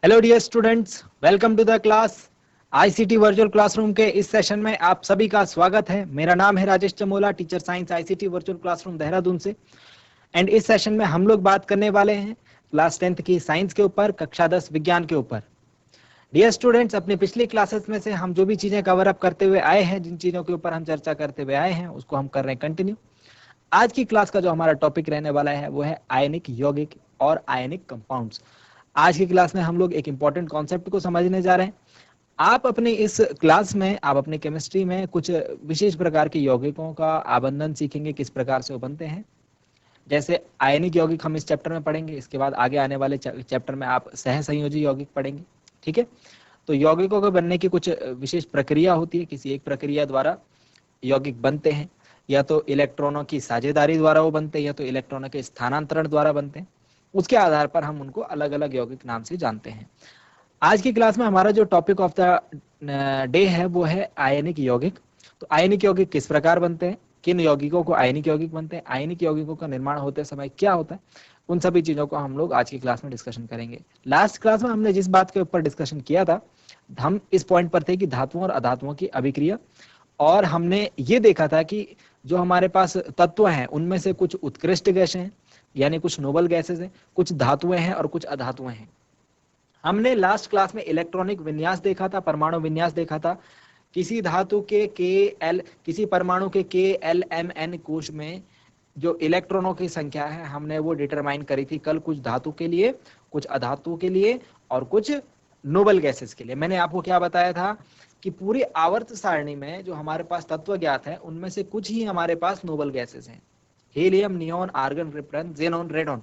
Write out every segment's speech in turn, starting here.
Hello dear students, welcome to the class. ICT virtual classroom के इस session में आप सभी का स्वागत है। मेरा नाम है Rajesh Chamola, teacher science ICT virtual classroom Dehradun से। एंड इस सेशन में हम लोग बात करने वाले हैं क्लास 10th की साइंस के ऊपर, कक्षा 10 विज्ञान के ऊपर। डियर स्टूडेंट्स, अपनी पिछली क्लासेस में से हम जो भी चीजें कवर अप करते हुए आए हैं, जिन चीजों के ऊपर हम चर्चा करते हुए आए हैं, उसको हम कर रहे हैं कंटिन्यू। आज की क्लास का जो हमारा टॉपिक रहने वाला है वो है आयनिक यौगिक और आयनिक कंपाउंड्स। आज की क्लास में हम लोग एक इंपॉर्टेंट कॉन्सेप्ट को समझने जा रहे हैं। आप अपने इस क्लास में, आप अपने केमिस्ट्री में कुछ विशेष प्रकार के यौगिकों का आबंधन सीखेंगे, किस प्रकार से वो बनते हैं। जैसे आयनिक यौगिक हम इस चैप्टर में पढ़ेंगे, इसके बाद आगे आने वाले चैप्टर में आप सह संयोजी यौगिक पढ़ेंगे। ठीक है, तो यौगिकों के बनने की कुछ विशेष प्रक्रिया होती है। किसी एक प्रक्रिया द्वारा यौगिक बनते हैं, या तो इलेक्ट्रॉनों की साझेदारी द्वारा वो बनते हैं, या तो इलेक्ट्रॉनों के स्थानांतरण द्वारा बनते हैं। उसके आधार पर हम उनको अलग अलग यौगिक नाम से जानते हैं। आज की क्लास में हमारा जो टॉपिक ऑफ द डे है वो है आयनिक यौगिक। तो आयनिक यौगिक किस प्रकार बनते हैं, किन यौगिकों को आयनिक यौगिक बनते हैं, आयनिक यौगिकों का निर्माण होते समय क्या होता है, उन सभी चीजों को हम लोग आज की क्लास में डिस्कशन करेंगे। लास्ट क्लास में हमने जिस बात के ऊपर डिस्कशन किया था, हम इस पॉइंट पर थे कि धातुओं और अधातुओं की अभिक्रिया, और हमने ये देखा था कि जो हमारे पास तत्व हैं उनमें से कुछ उत्कृष्ट गैसें हैं, यानी कुछ नोबल गैसेस हैं, कुछ धातुएं हैं और कुछ अधातुएं हैं। हमने लास्ट क्लास में इलेक्ट्रॉनिक विन्यास देखा था, परमाणु विन्यास देखा था। किसी धातु के किसी परमाणु के KLMN कोश में जो इलेक्ट्रॉनों की संख्या है, हमने वो डिटरमाइन करी थी कल, कुछ धातु के लिए, कुछ अधातु के लिए और कुछ नोबल गैसेस के लिए। मैंने आपको क्या बताया था कि पूरी आवर्त सारणी में जो हमारे पास तत्व ज्ञात है, उनमें से कुछ ही हमारे पास नोबल गैसेस हैं। Helium, neon, argon, krypton, xenon, radon,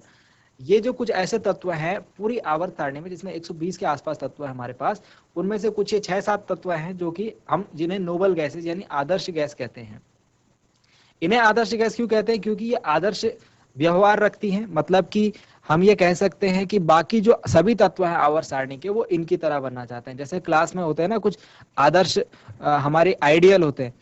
ये जो कुछ ऐसे तत्व हैं पूरी आवर्त सारणी में, जिसमें 120 के आसपास तत्व है हमारे पास, उनमें से कुछ ये 6-7 तत्व हैं जो कि हम जिन्हें नोबल गैसेस यानी आदर्श गैस कहते हैं। इन्हें आदर्श गैस क्यों कहते हैं? क्योंकि ये आदर्श व्यवहार रखती हैं। मतलब कि हम ये कह सकते हैं कि बाकी जो सभी तत्व हैं आवर्त सारणी के, वो इनकी तरह बनना चाहते हैं। जैसे क्लास में होते हैं ना कुछ आदर्श, हमारे आइडियल होते हैं,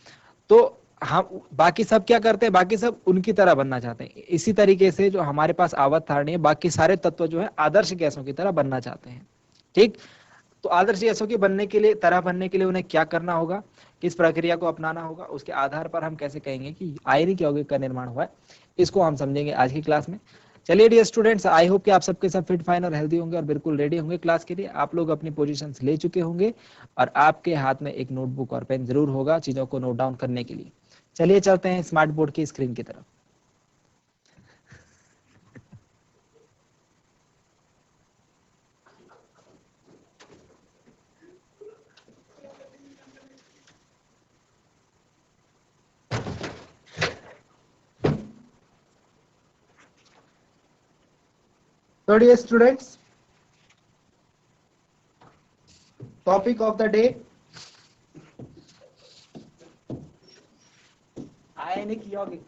तो हम बाकी सब क्या करते हैं, बाकी सब उनकी तरह बनना चाहते हैं। इसी तरीके से जो हमारे पास आवर्त सारणी है, बाकी सारे तत्व जो है आदर्श गैसों की तरह बनना चाहते हैं। ठीक, तो आदर्श गैसों के बनने के लिए, तरह बनने के लिए उन्हें क्या करना होगा, किस प्रक्रिया को अपनाना होगा, उसके आधार पर हम कैसे कहेंगे कि आयनिक यौगिक का निर्माण हुआ है, इसको हम समझेंगे आज की क्लास में। चलिए डियर स्टूडेंट्स, आई होप कि आप सबके सब फिट फाइन और हेल्दी होंगे और बिल्कुल रेडी होंगे क्लास के लिए। आप लोग अपनी पोजीशंस ले चुके होंगे और आपके हाथ में एक नोटबुक और पेन जरूर होगा चीजों को नोट डाउन करने के लिए। चलिए चलते हैं स्मार्ट बोर्ड की स्क्रीन की तरफ। So dear students, topic of the day, आयनिक यौगिक।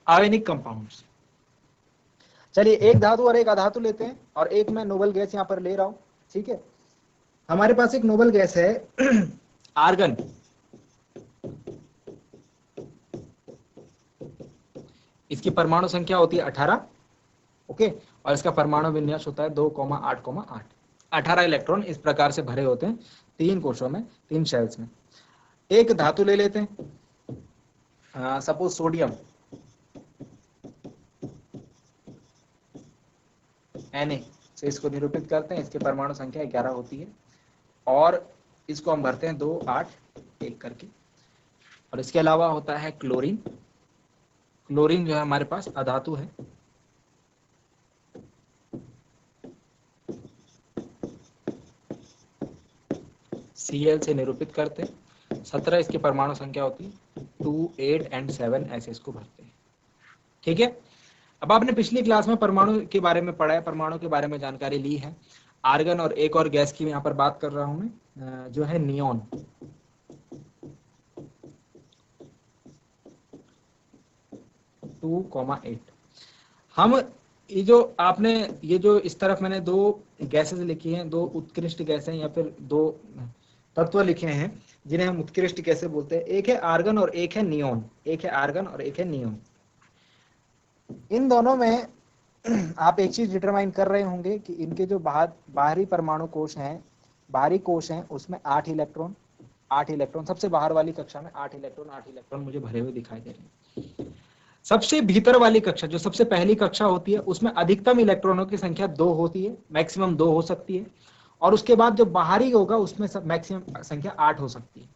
Ionic compounds. चलिए एक धातु और एक अधातु लेते हैं, और एक मैं नोबल गैस यहां पर ले रहा हूं। ठीक है, हमारे पास एक नोबल गैस है आर्गन। इसकी परमाणु संख्या होती है 18। ओके, और इसका परमाणु विन्यास होता है 2,8,8। 18 इलेक्ट्रॉन इस प्रकार से भरे होते हैं 3 कोशों में, 3 शेल्स में। एक धातु ले लेते हैं, सपोज सोडियम Na से इसको निरूपित करते हैं। इसकी परमाणु संख्या 11 होती है, और इसको हम भरते हैं 2, 8, 1 करके। और इसके अलावा होता है क्लोरीन। क्लोरीन जो है हमारे पास अधातु है। Cl से निरूपित करते हैं। 17 इसकी परमाणु संख्या होती है। 2, 8 एंड 7 ऐसे इसको भरते हैं। ठीक है, अब आपने पिछली क्लास में परमाणु के बारे में पढ़ा है, परमाणु के बारे में जानकारी ली है। आर्गन और एक और गैस की यहाँ पर बात कर रहा हूं मैं, जो है नियॉन, टू कॉमा एट। हम ये जो आपने ये जो इस तरफ मैंने दो गैसेस लिखी हैं, दो उत्कृष्ट गैसें या फिर दो तत्व लिखे हैं जिन्हें हम उत्कृष्ट गैसें बोलते हैं। एक है आर्गन और एक है नियॉन, एक है आर्गन और एक है नियॉन। इन दोनों में आप एक चीज डिटरमाइन कर रहे होंगे कि इनके जो बाहरी परमाणु कोश हैं, बाहरी कोश हैं, उसमें 8 इलेक्ट्रॉन, 8 इलेक्ट्रॉन, सबसे बाहर वाली कक्षा में 8 इलेक्ट्रॉन, 8 इलेक्ट्रॉन मुझे भरे हुए दिखाई दे रहे हैं। सबसे भीतर वाली कक्षा, जो सबसे पहली कक्षा होती है, उसमें अधिकतम इलेक्ट्रॉनों की संख्या 2 होती है, मैक्सिमम 2 हो सकती है। और उसके बाद जो बाहरी होगा उसमें मैक्सिमम संख्या 8 हो सकती है।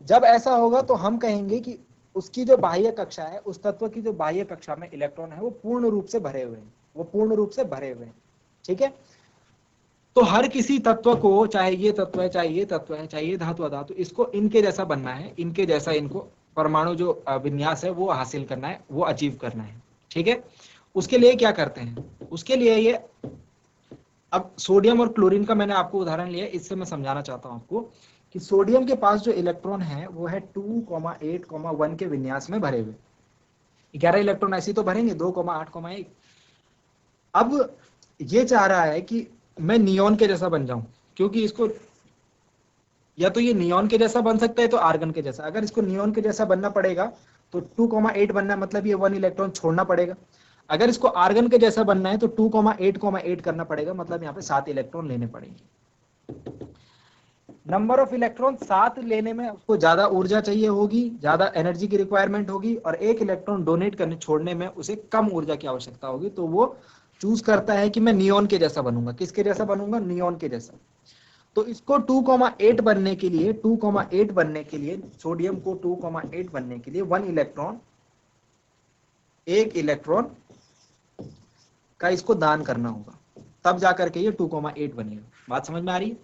जब ऐसा होगा तो हम कहेंगे कि उसकी जो बाह्य कक्षा है, उस तत्व की जो बाह्य कक्षा में इलेक्ट्रॉन है वो पूर्ण रूप से भरे हुए हैं, वो पूर्ण रूप से भरे हुए हैं। ठीक है, तो हर किसी तत्व को, चाहे ये तत्व है, चाहे ये तत्व है, चाहे ये धातु अधातु, इसको इनके जैसा बनना है, इनके जैसा इनको परमाणु जो विन्यास है वो हासिल करना है, वो अचीव करना है। ठीक है, उसके लिए क्या करते हैं, उसके लिए ये, अब सोडियम और क्लोरीन का मैंने आपको उदाहरण लिया, इससे मैं समझाना चाहता हूं आपको कि सोडियम के पास जो इलेक्ट्रॉन है वो है 2,8,1 के विन्यास में भरे हुए। 11 इलेक्ट्रॉन ऐसे तो भरेंगे, 2,8,1। अब ये चाह रहा है कि मैं नियॉन के जैसा बन जाऊं, क्योंकि इसको या तो ये नियॉन के जैसा बन सकता है तो आर्गन के जैसा। अगर इसको नियॉन के जैसा बनना पड़ेगा तो 2,8 बनना है, मतलब ये 1 इलेक्ट्रॉन छोड़ना पड़ेगा। अगर इसको आर्गन के जैसा बनना है तो 2,8,8 करना पड़ेगा, मतलब यहाँ पे 7 इलेक्ट्रॉन लेने पड़ेंगे। नंबर ऑफ इलेक्ट्रॉन 7 लेने में उसको ज्यादा ऊर्जा चाहिए होगी, ज्यादा एनर्जी की रिक्वायरमेंट होगी, और एक इलेक्ट्रॉन डोनेट करने छोड़ने में उसे कम ऊर्जा की आवश्यकता होगी। तो वो चूज करता है कि मैं नियॉन के जैसा बनूंगा। किसके जैसा बनूंगा? नियॉन के जैसा। तो इसको 2,8 बनने के लिए, 2,8 बनने के लिए, सोडियम को 2,8 बनने के लिए 1 इलेक्ट्रॉन, एक इलेक्ट्रॉन का इसको दान करना होगा, तब जाकर के ये 2,8 बनेगा। बात समझ में आ रही है?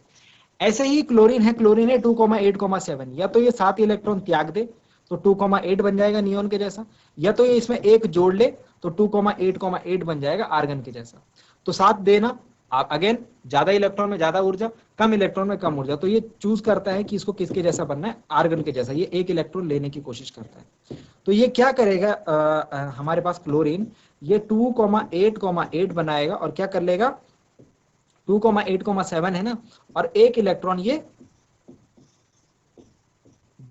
ऐसे ही क्लोरीन है, क्लोरीन है 2,8,7। या तो ये 7 इलेक्ट्रॉन त्याग दे तो 2,8 बन जाएगा नियॉन के जैसा, या तो ये इसमें एक जोड़ ले तो 2,8,8 बन जाएगा आर्गन के जैसा। तो 7 देना, आप अगेन ज्यादा इलेक्ट्रॉन में ज्यादा ऊर्जा, कम इलेक्ट्रॉन में कम ऊर्जा, तो ये चूज करता है कि इसको किसके जैसा बनना है, आर्गन के जैसा। ये एक इलेक्ट्रॉन लेने की कोशिश करता है। तो ये क्या करेगा, हमारे पास क्लोरीन ये 2,8,8 बनाएगा और क्या कर लेगा, 2,8,7 है ना, और एक इलेक्ट्रॉन ये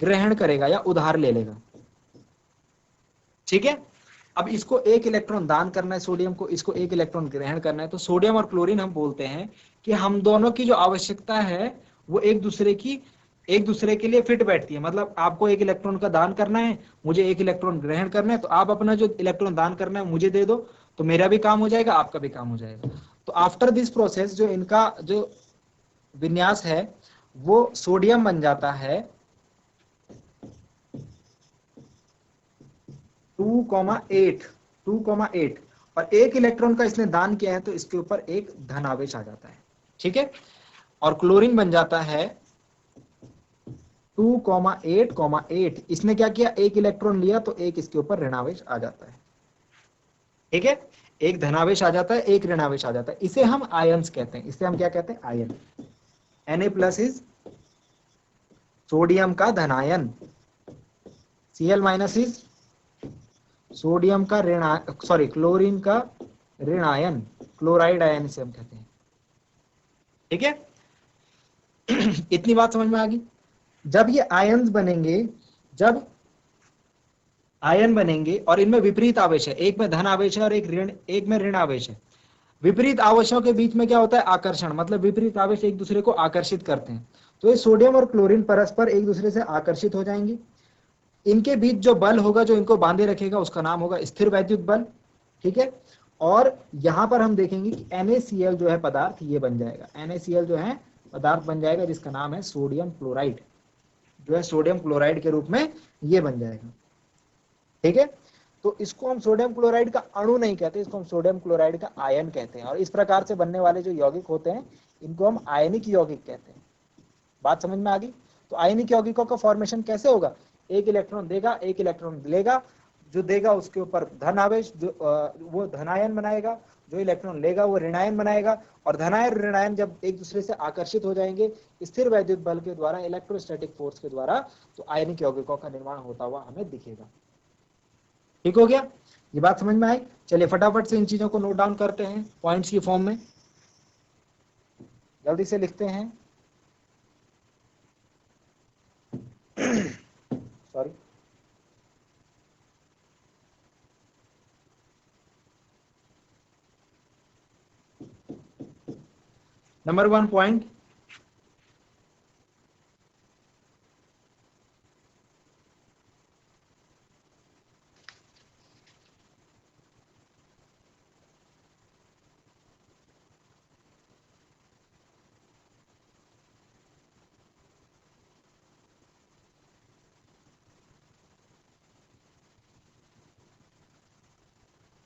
ग्रहण करेगा या उधार ले लेगा। ठीक है, अब इसको एक इलेक्ट्रॉन दान करना है सोडियम को, इसको एक इलेक्ट्रॉन ग्रहण करना है। तो सोडियम और क्लोरीन हम बोलते हैं कि हम दोनों की जो आवश्यकता है वो एक दूसरे के लिए फिट बैठती है। मतलब आपको एक इलेक्ट्रॉन का दान करना है, मुझे एक इलेक्ट्रॉन ग्रहण करना है, तो आप अपना जो इलेक्ट्रॉन दान करना है मुझे दे दो, तो मेरा भी काम हो जाएगा, आपका भी काम हो जाएगा। तो आफ्टर दिस प्रोसेस जो इनका जो विन्यास है वो सोडियम बन जाता है 2,8 और एक इलेक्ट्रॉन का इसने दान किया है तो इसके ऊपर एक धन आवेश आ जाता है। ठीक है, और क्लोरीन बन जाता है 2,8,8। इसने क्या किया, एक इलेक्ट्रॉन लिया तो एक इसके ऊपर ऋणावेश आ जाता है। ठीक है, एक धनावेश आ जाता है, एक ऋणावेश आ जाता है। इसे हम आयंस कहते हैं, इसे हम क्या कहते हैं, आयन। Na+ इज सोडियम का धनायन, Cl- इज सोडियम का क्लोरीन का ऋणायन, क्लोराइड आयन इसे हम कहते हैं। ठीक है, इतनी बात समझ में आ गई। जब ये आयन्स बनेंगे, जब आयन बनेंगे और इनमें विपरीत आवेश है, एक में धन आवेश है और एक में ऋण आवेश है। विपरीत आवेशों के बीच में क्या होता है, आकर्षण, मतलब विपरीत आवेश एक दूसरे को आकर्षित करते हैं। तो ये सोडियम और क्लोरीन परस्पर एक दूसरे से आकर्षित हो जाएंगे। इनके बीच जो बल होगा जो इनको बांधे रखेगा उसका नाम होगा स्थिर वैद्युत बल। ठीक है, और यहां पर हम देखेंगे कि NaCl जो है पदार्थ ये बन जाएगा, NaCl जो है पदार्थ बन जाएगा जिसका नाम है सोडियम क्लोराइड, जो है सोडियम क्लोराइड के रूप में ये बन जाएगा। ठीक है, तो इसको हम सोडियम क्लोराइड का अणु नहीं कहते, इसको हम सोडियम क्लोराइड का आयन कहते हैं। और इस प्रकार से बनने वाले जो यौगिक होते हैं इनको हम आयनिक यौगिक कहते हैं। बात समझ में आ गई? तो आयनिक यौगिकों का फॉर्मेशन कैसे होगा, एक इलेक्ट्रॉन देगा, एक इलेक्ट्रॉन लेगा, जो देगा उसके ऊपर धन आवेश, जो वो धनायन बनाएगा, जो इलेक्ट्रॉन लेगा वो ऋणायन बनाएगा, और धनायन ऋणायन जब एक दूसरे से आकर्षित हो जाएंगे स्थिर वैद्युत बल के द्वारा, इलेक्ट्रोस्टैटिक फोर्स के द्वारा, तो आयनिक यौगिकों का निर्माण होता हुआ हमें दिखेगा। ठीक हो गया, ये बात समझ में आई? चलिए फटाफट से इन चीजों को नोट डाउन करते हैं पॉइंट्स की फॉर्म में, जल्दी से लिखते हैं। सॉरी, नंबर 1 पॉइंट,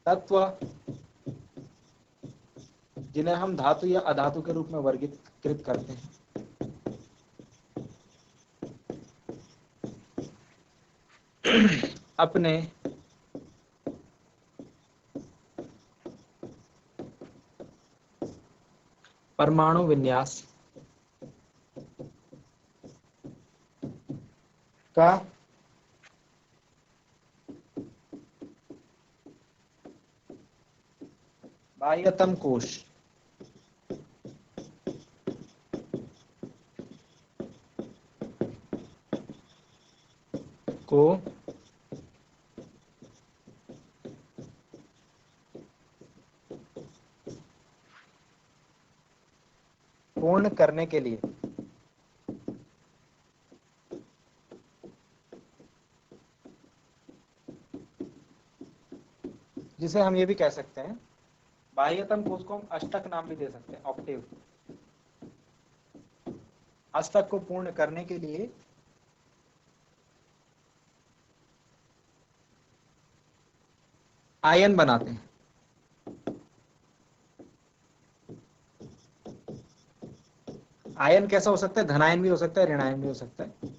तत्व जिन्हें हम धातु या अधातु के रूप में वर्गीकृत करते हैं, अपने परमाणु विन्यास का बाह्यतम कोश को पूर्ण करने के लिए जिसे हम ये भी कह सकते हैं, बाह्यतम कोश को हम अष्टक नाम भी दे सकते हैं, ऑक्टेव, अष्टक को पूर्ण करने के लिए आयन बनाते हैं। आयन कैसा हो सकता है? धनायन भी हो सकता है, ऋणायन भी हो सकता है।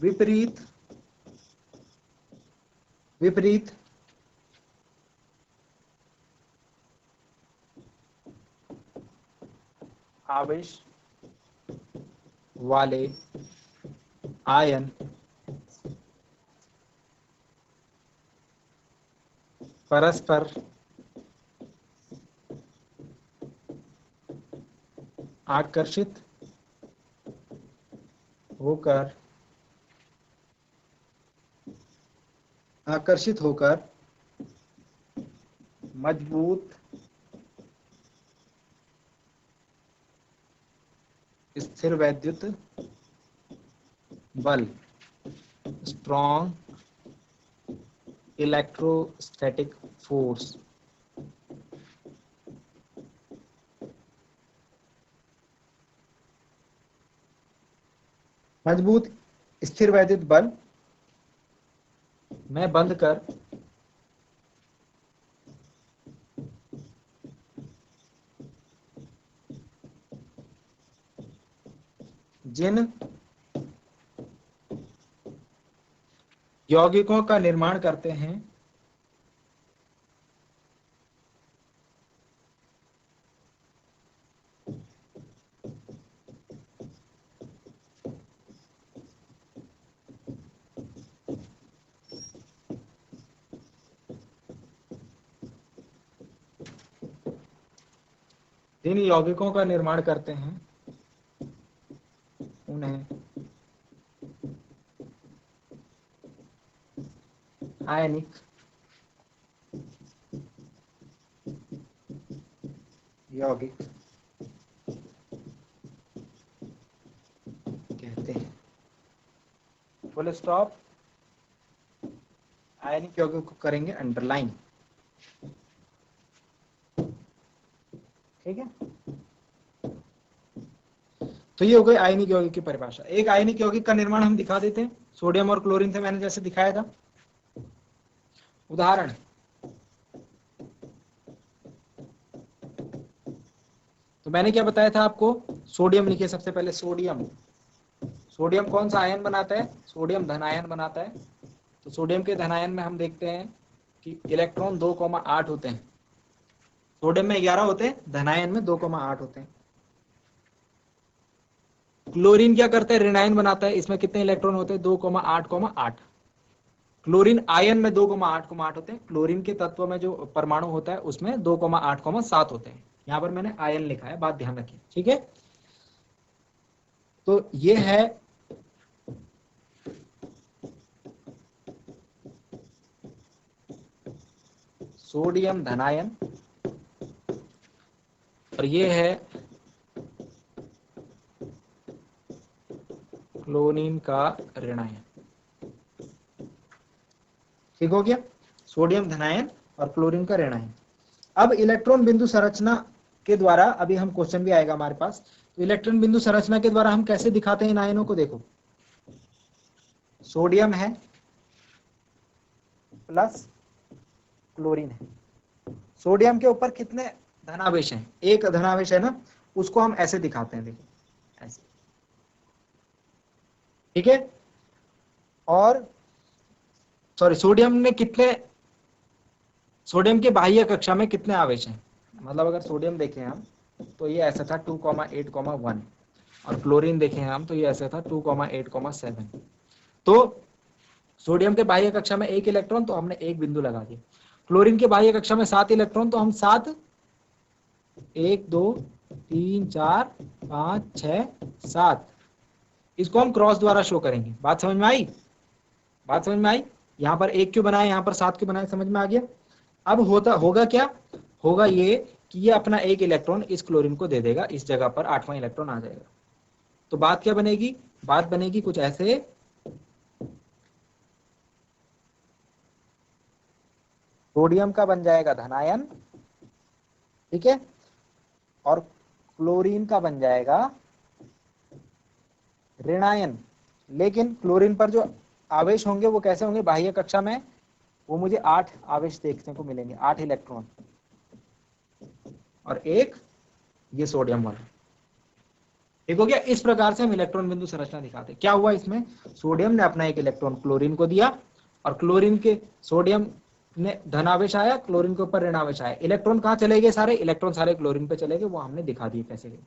विपरीत विपरीत आवेश वाले आयन परस्पर आकर्षित होकर मजबूत स्थिर वैद्युत बल, स्ट्रॉन्ग इलेक्ट्रोस्टैटिक फोर्स, मजबूत स्थिर वैद्युत बल में बंध कर जिन यौगिकों का निर्माण करते हैं जिन यौगिकों का निर्माण करते हैं उन्हें आयनिक यौगिक कहते हैं। Full stop. आयनिक यौगिक को करेंगे अंडरलाइन। ठीक है, तो ये हो गई आयनिक यौगिक की परिभाषा। एक आयनिक यौगिक का निर्माण हम दिखा देते हैं, सोडियम और क्लोरीन से मैंने जैसे दिखाया था। उदाहरण, तो मैंने क्या बताया था आपको? सोडियम लिखिए सबसे पहले। सोडियम कौन सा आयन बनाता है? सोडियम धनायन बनाता है। तो सोडियम के धनायन में हम देखते हैं कि इलेक्ट्रॉन 2,8 होते हैं, सोडियम में 11 होते हैं, धनायन में 2,8 होते हैं। क्लोरीन क्या करता है, ऋणायन बनाता है, इसमें कितने इलेक्ट्रॉन होते हैं, 2,8,8। क्लोरीन आयन में 2,8,8 होते हैं, क्लोरीन के तत्व में जो परमाणु होता है उसमें 2,8,7 होते हैं। यहां पर मैंने आयन लिखा है, बात ध्यान रखिए, ठीक है। तो ये है सोडियम धनायन और ये है क्लोरीन का ऋणायन। ठीक हो गया, सोडियम धनायन और क्लोरीन का ऋणायन। अब इलेक्ट्रॉन बिंदु संरचना के द्वारा, अभी हम क्वेश्चन भी आएगा हमारे पास, तो इलेक्ट्रॉन बिंदु संरचना के द्वारा हम कैसे दिखाते हैं इन आयनों को। देखो, सोडियम है प्लस क्लोरीन है, सोडियम के ऊपर कितने धनावेश हैं, एक धनावेश है ना, उसको हम ऐसे दिखाते हैं, देखो ऐसे, ठीक है। और सॉरी, सोडियम में कितने, सोडियम के बाह्य कक्षा में कितने आवेश हैं, मतलब अगर सोडियम देखें हम तो ये ऐसा था 2,8,1 और क्लोरीन देखें हम तो ये ऐसा था 2,8,7। तो सोडियम के बाह्य कक्षा में 1 इलेक्ट्रॉन, तो हमने एक बिंदु लगा दिया। क्लोरीन के बाह्य कक्षा में 7 इलेक्ट्रॉन, तो हम 7, 1 2 3 4 5 6 7, इसको हम क्रॉस द्वारा शो करेंगे। बात समझ में आई, बात समझ में आई। यहाँ पर 1 क्यों बनाए, यहाँ पर 7 क्यों बनाए, समझ में आ गया। अब होगा क्या, होगा ये कि ये अपना 1 इलेक्ट्रॉन इस क्लोरीन को दे देगा, इस जगह पर 8वां इलेक्ट्रॉन आ जाएगा। तो बात क्या बनेगी, बात बनेगी कुछ ऐसे, सोडियम का बन जाएगा धनायन, ठीक है, और क्लोरीन का बन जाएगा ऋणायन। लेकिन क्लोरीन पर जो आवेश होंगे वो कैसे होंगे, बाह्य कक्षा में वो मुझे 8 आवेश देखने को मिलेंगे, 8 इलेक्ट्रॉन और एक ये सोडियम वाला। ठीक हो गया। इस प्रकार से हम इलेक्ट्रॉन बिंदु संरचना दिखाते हैं। क्या हुआ इसमें, सोडियम ने अपना 1 इलेक्ट्रॉन क्लोरीन को दिया और क्लोरीन के, सोडियम ने धनावेश आया, क्लोरीन के ऊपर ऋणावेश आया, इलेक्ट्रॉन कहाँ चले गए, सारे इलेक्ट्रॉन सारे क्लोरीन पे चले गए, वो हमने दिखा दिए कैसे गए।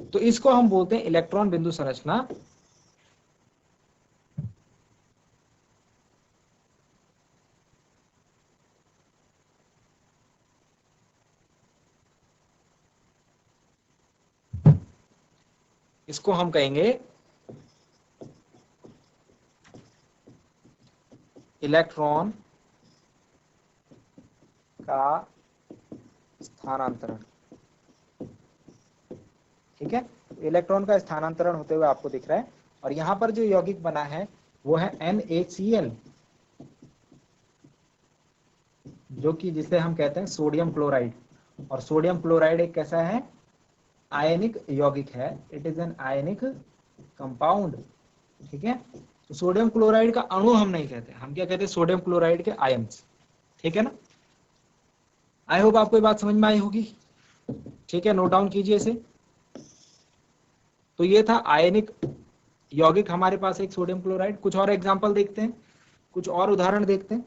तो इसको हम बोलते हैं इलेक्ट्रॉन बिंदु संरचना। इसको हम कहेंगे इलेक्ट्रॉन का स्थानांतरण। ठीक है, इलेक्ट्रॉन का स्थानांतरण होते हुए आपको दिख रहा है। और यहां पर जो यौगिक बना है वो है NaCl, जो कि जिसे हम कहते हैं सोडियम क्लोराइड। और सोडियम क्लोराइड एक कैसा है, आयनिक यौगिक है, it is an ionic compound. ठीक है, तो सोडियम क्लोराइड का अणु हम नहीं कहते, हम क्या कहते हैं, सोडियम क्लोराइड के आयन्स। ठीक है ना, आई होप आपको ये बात समझ में आई होगी। ठीक है, नोट डाउन कीजिए इसे। तो ये था आयनिक यौगिक हमारे पास एक सोडियम क्लोराइड। कुछ और एग्जांपल देखते हैं, कुछ और उदाहरण देखते हैं।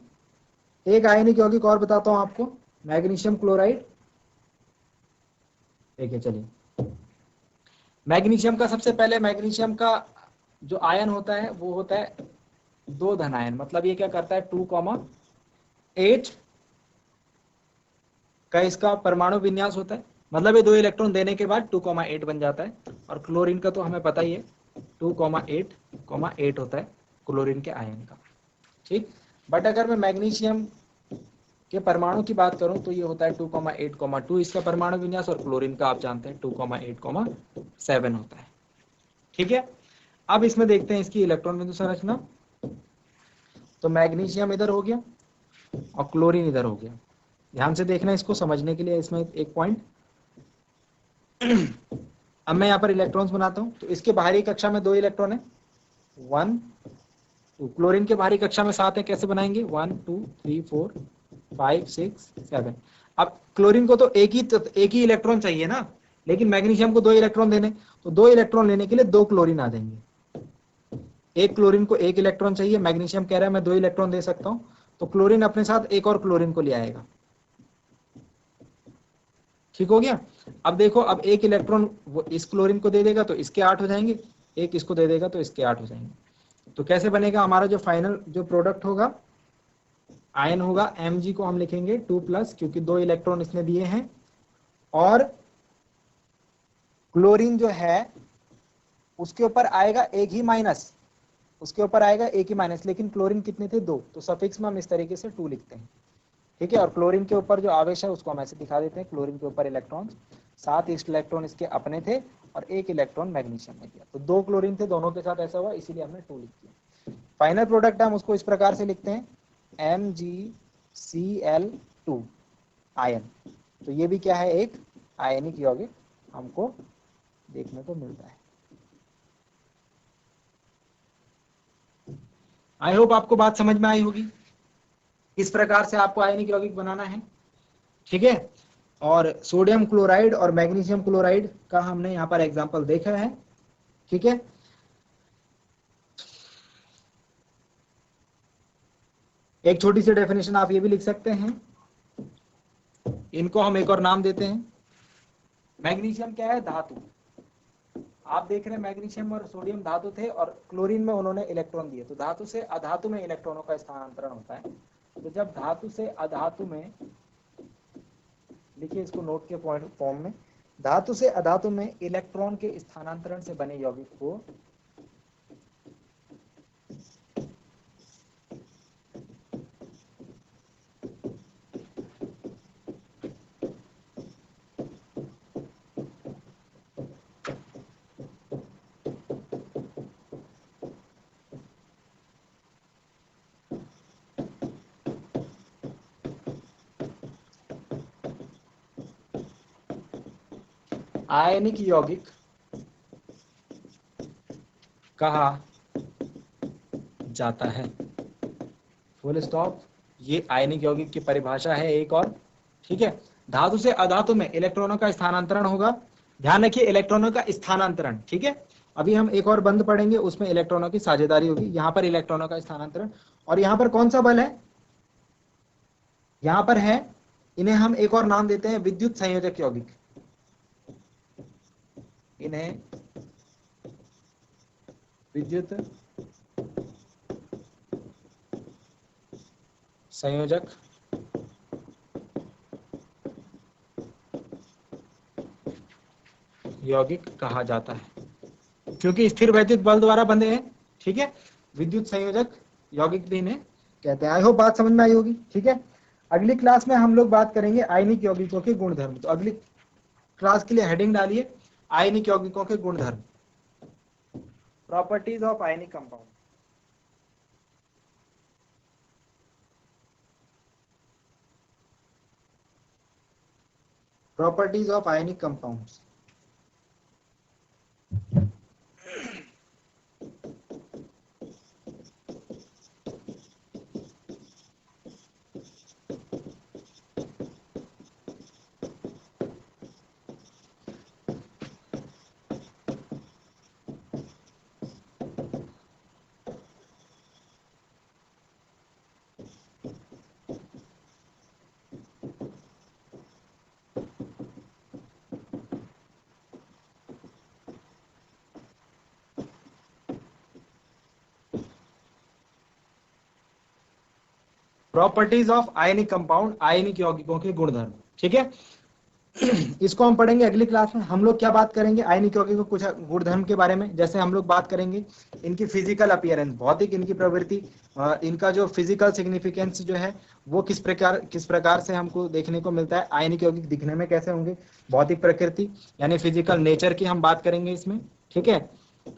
एक आयनिक यौगिक और बताता हूं आपको, मैग्नीशियम क्लोराइड। देखिए चलिए, मैग्नीशियम का सबसे पहले, मैग्नीशियम का जो आयन होता है वो होता है 2 धनायन, मतलब ये क्या करता है 2,8 का इसका परमाणु विन्यास होता है, मतलब ये 2 इलेक्ट्रॉन देने के बाद 2,8 बन जाता है। और क्लोरीन का तो हमें पता ही है 2,8,8 होता है क्लोरीन के आयन का। ठीक, बट अगर मैं मैग्नीशियम के परमाणु की बात करूं तो ये होता है 2,8,2 इसका परमाणु विन्यास, और क्लोरीन का आप जानते हैं 2,8,7 होता है। ठीक है, अब इसमें देखते हैं इसकी इलेक्ट्रॉन बिंदु संरचना। तो मैग्नीशियम इधर हो गया और क्लोरीन इधर हो गया। ध्यान से देखना इसको समझने के लिए, इसमें एक पॉइंट। अब मैं यहाँ पर इलेक्ट्रॉन्स बनाता हूँ। तो इसके बाहरी कक्षा में 2 इलेक्ट्रॉन है, 1 2। क्लोरीन के बाहरी कक्षा में 7 है, कैसे बनाएंगे, 1 2 3 4 5 6 7। अब क्लोरीन को तो एक ही इलेक्ट्रॉन चाहिए ना, लेकिन मैग्नीशियम को 2 इलेक्ट्रॉन देने, तो 2 इलेक्ट्रॉन लेने के लिए 2 क्लोरीन आ जाएंगे। एक क्लोरीन को एक इलेक्ट्रॉन चाहिए, मैग्नीशियम कह रहा है मैं 2 इलेक्ट्रॉन दे सकता हूं, तो क्लोरीन अपने साथ एक और क्लोरीन को ले आएगा। ठीक हो गया। अब देखो, अब एक इलेक्ट्रॉन वो इस क्लोरीन को दे देगा तो इसके 8 हो जाएंगे, एक इसको दे देगा तो इसके 8 हो जाएंगे। तो कैसे बनेगा हमारा जो फाइनल जो प्रोडक्ट होगा, आयन होगा, Mg को हम लिखेंगे 2+, क्योंकि 2 इलेक्ट्रॉन इसने दिए हैं, और क्लोरीन जो है उसके ऊपर आएगा एक ही माइनस, उसके ऊपर आएगा एक ही माइनस, लेकिन क्लोरीन कितने थे 2, तो सफिक्स में हम इस तरीके से 2 लिखते हैं। ठीक है, और क्लोरीन के ऊपर जो आवेश है उसको हम ऐसे दिखा देते हैं, क्लोरीन के ऊपर इलेक्ट्रॉन 7 इलेक्ट्रॉन इसके अपने थे और एक इलेक्ट्रॉन मैग्नीशियम में दिया, तो 2 क्लोरीन थे, दोनों के साथ ऐसा हुआ, इसीलिए हमने 2 लिख दिया। फाइनल प्रोडक्ट हम उसको इस प्रकार से लिखते हैं MgCl2 आयन। तो ये भी क्या है, एक आयनिक यौगिक हमको देखने को मिलता है। आई होप आपको बात समझ में आई होगी, इस प्रकार से आपको आयनिक यौगिक बनाना है। ठीक है, और सोडियम क्लोराइड और मैग्नीशियम क्लोराइड का हमने यहाँ पर एग्जांपल देखा है। ठीक है, एक छोटी सी डेफिनेशन आप ये भी लिख सकते हैं, इनको हम एक और नाम देते हैं। मैग्नीशियम क्या है, धातु। आप देख रहे हैं मैग्नीशियम और सोडियम धातु थे और क्लोरीन में उन्होंने इलेक्ट्रॉन दिए, तो धातु से अधातु में इलेक्ट्रॉनों का स्थानांतरण होता है। तो जब धातु से अधातु में, लिखिए इसको नोट के पॉइंट फॉर्म में, धातु से अधातु में इलेक्ट्रॉन के स्थानांतरण से बने यौगिक को आयनिक यौगिक कहा जाता है। Full stop. ये आयनिक यौगिक की परिभाषा है एक और। ठीक है, धातु से अधातु में इलेक्ट्रॉनों का स्थानांतरण होगा। ध्यान रखिए, इलेक्ट्रॉनों का स्थानांतरण। ठीक है, अभी हम एक और बंद पढ़ेंगे, उसमें इलेक्ट्रॉनों की साझेदारी होगी। यहाँ पर इलेक्ट्रॉनों का स्थानांतरण, और यहाँ पर कौन सा बल है, यहाँ पर है, इन्हें हम एक और नाम देते हैं विद्युत संयोजक यौगिक। इन्हें विद्युत संयोजक यौगिक कहा जाता है, क्योंकि स्थिर वैद्युत बल द्वारा बंधे हैं। ठीक है, विद्युत संयोजक यौगिक भी इन्हें कहते हैं। आई होप बात समझ में आई होगी। ठीक है, अगली क्लास में हम लोग बात करेंगे आयनिक यौगिकों के गुणधर्म। तो अगली क्लास के लिए हेडिंग डालिए आयनिक यौगिकों के गुणधर्म, properties of ionic compound. Properties of ionic compounds. Properties of ionic compound, आयनिक यौगिकों के गुणधर्म। ठीक है, इसको हम पढ़ेंगे अगली क्लास में। हम लोग क्या बात करेंगे, आयनिक यौगिकों कुछ गुणधर्म के बारे में। जैसे हम लोग बात करेंगे इनकी फिजिकल अपीयरेंस, भौतिक इनकी प्रवृत्ति, इनका जो फिजिकल सिग्निफिकेंस जो है वो किस प्रकार से हमको देखने को मिलता है। आयनिक यौगिक दिखने में कैसे होंगे, भौतिक प्रकृति यानी फिजिकल नेचर की हम बात करेंगे इसमें। ठीक है,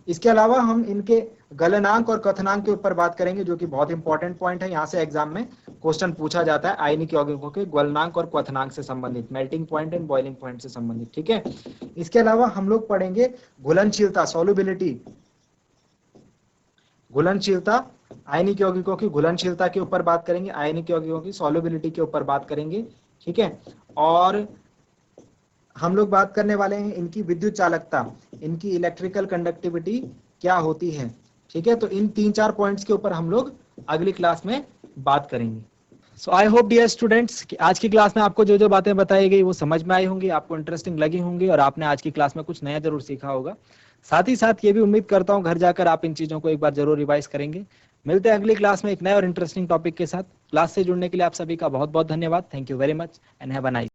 इसके अलावा हम इनके गलनांक और कथनांक के ऊपर बात करेंगे, जो कि बहुत इंपॉर्टेंट पॉइंट है। यहाँ से एग्जाम में क्वेश्चन पूछा जाता है आयनिक यौगिकों के गलनांक और क्वथनांक से संबंधित, melting point and boiling point से संबंधित। ठीक है, इसके अलावा हम लोग पढ़ेंगे घुलनशीलता, सॉल्युबिलिटी, घुलनशीलता, आयनिक यौगिकों की घुलनशीलता के ऊपर बात करेंगे, आयनिक यौगिकों की सॉल्युबिलिटी के ऊपर बात करेंगे। ठीक है, और हम लोग बात करने वाले हैं इनकी विद्युत चालकता, इनकी इलेक्ट्रिकल कंडक्टिविटी क्या होती है। ठीक है, तो इन 3-4 पॉइंट्स के ऊपर हम लोग अगली क्लास में बात करेंगे। सो आई होप डियर स्टूडेंट्स कि आज की क्लास में आपको जो जो बातें बताई गई वो समझ में आई होंगी, आपको इंटरेस्टिंग लगी होंगी और आपने आज की क्लास में कुछ नया जरूर सीखा होगा। साथ ही साथ ये भी उम्मीद करता हूँ घर जाकर आप इन चीजों को एक बार जरूर रिवाइज करेंगे। मिलते हैं अगली क्लास में एक नए और इंटरेस्टिंग टॉपिक के साथ। क्लास से जुड़ने के लिए आप सभी का बहुत बहुत धन्यवाद। Thank you very much and have a nice